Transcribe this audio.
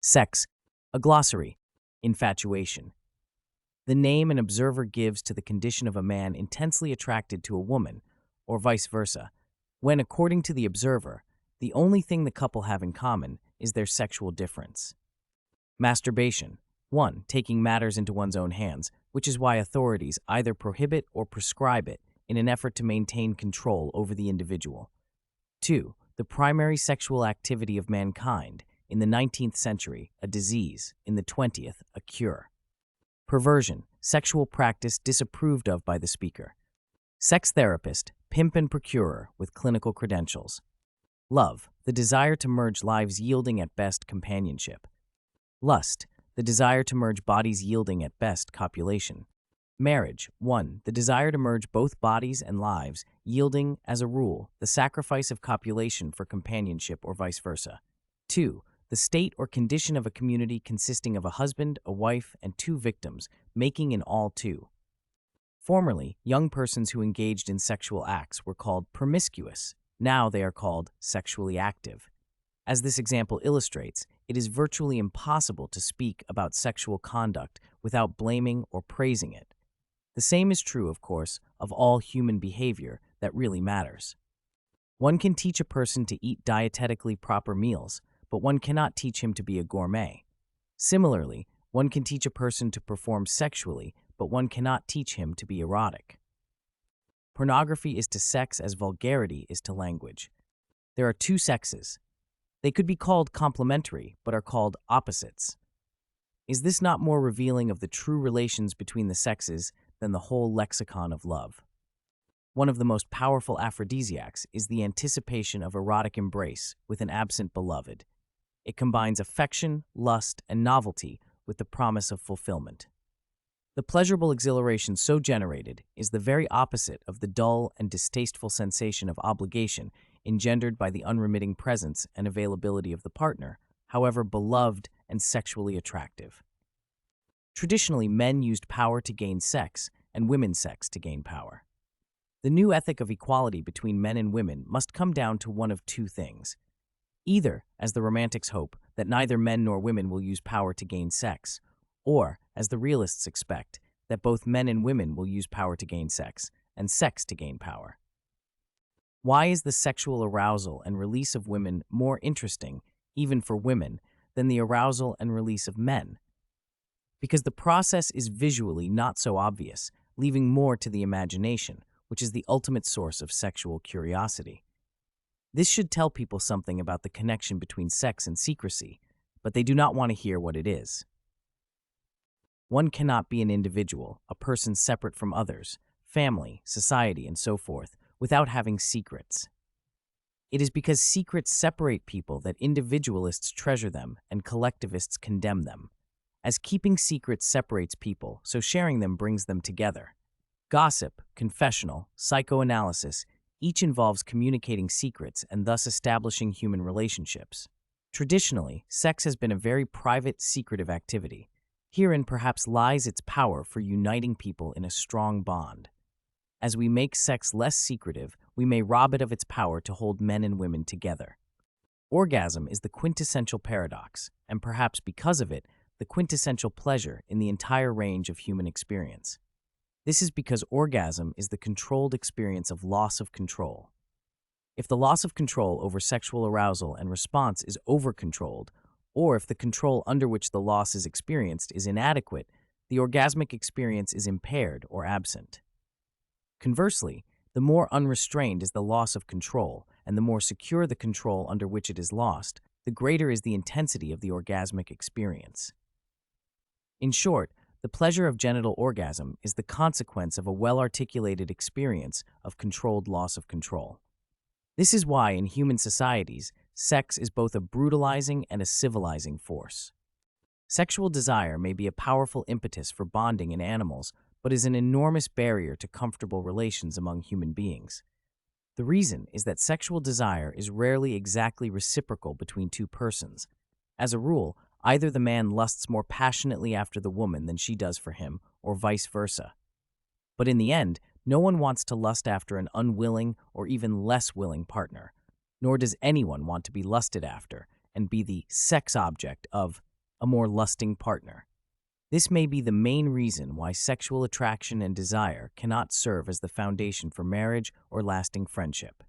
Sex, a glossary. Infatuation. The name an observer gives to the condition of a man intensely attracted to a woman, or vice versa, when, according to the observer, the only thing the couple have in common is their sexual difference. Masturbation. 1. Taking matters into one's own hands, which is why authorities either prohibit or prescribe it in an effort to maintain control over the individual. 2. The primary sexual activity of mankind, in the 19th century, a disease, in the 20th, a cure. Perversion, sexual practice disapproved of by the speaker. Sex therapist, pimp and procurer with clinical credentials. Love, the desire to merge lives yielding at best companionship. Lust, the desire to merge bodies yielding at best copulation. Marriage, 1. The desire to merge both bodies and lives, yielding, as a rule, the sacrifice of copulation for companionship or vice versa. 2. The state or condition of a community consisting of a husband, a wife, and 2 victims, making in all 2. Formerly, young persons who engaged in sexual acts were called promiscuous. Now they are called sexually active. As this example illustrates, it is virtually impossible to speak about sexual conduct without blaming or praising it. The same is true, of course, of all human behavior that really matters. One can teach a person to eat dietetically proper meals, but one cannot teach him to be a gourmet. Similarly, one can teach a person to perform sexually, but one cannot teach him to be erotic. Pornography is to sex as vulgarity is to language. There are 2 sexes. They could be called complementary, but are called opposites. Is this not more revealing of the true relations between the sexes than the whole lexicon of love? One of the most powerful aphrodisiacs is the anticipation of erotic embrace with an absent beloved. It combines affection, lust, and novelty with the promise of fulfillment. The pleasurable exhilaration so generated is the very opposite of the dull and distasteful sensation of obligation engendered by the unremitting presence and availability of the partner, however beloved and sexually attractive. Traditionally, men used power to gain sex and women's sex to gain power. The new ethic of equality between men and women must come down to one of 2 things. Either, as the Romantics hope, that neither men nor women will use power to gain sex, or, as the realists expect, that both men and women will use power to gain sex, and sex to gain power. Why is the sexual arousal and release of women more interesting, even for women, than the arousal and release of men? Because the process is visually not so obvious, leaving more to the imagination, which is the ultimate source of sexual curiosity. This should tell people something about the connection between sex and secrecy, but they do not want to hear what it is. One cannot be an individual, a person separate from others, family, society, and so forth, without having secrets. It is because secrets separate people that individualists treasure them and collectivists condemn them. As keeping secrets separates people, so sharing them brings them together. Gossip, confessional, psychoanalysis, each involves communicating secrets and thus establishing human relationships. Traditionally, sex has been a very private, secretive activity. Herein perhaps lies its power for uniting people in a strong bond. As we make sex less secretive, we may rob it of its power to hold men and women together. Orgasm is the quintessential paradox, and perhaps because of it, the quintessential pleasure in the entire range of human experience. This is because orgasm is the controlled experience of loss of control. If the loss of control over sexual arousal and response is over-controlled, or if the control under which the loss is experienced is inadequate, the orgasmic experience is impaired or absent. Conversely, the more unrestrained is the loss of control, and the more secure the control under which it is lost, the greater is the intensity of the orgasmic experience. In short, the pleasure of genital orgasm is the consequence of a well-articulated experience of controlled loss of control. This is why, in human societies, sex is both a brutalizing and a civilizing force. Sexual desire may be a powerful impetus for bonding in animals, but is an enormous barrier to comfortable relations among human beings. The reason is that sexual desire is rarely exactly reciprocal between 2 persons. As a rule, either the man lusts more passionately after the woman than she does for him, or vice versa. But in the end, no one wants to lust after an unwilling or even less willing partner, nor does anyone want to be lusted after and be the sex object of a more lusting partner. This may be the main reason why sexual attraction and desire cannot serve as the foundation for marriage or lasting friendship.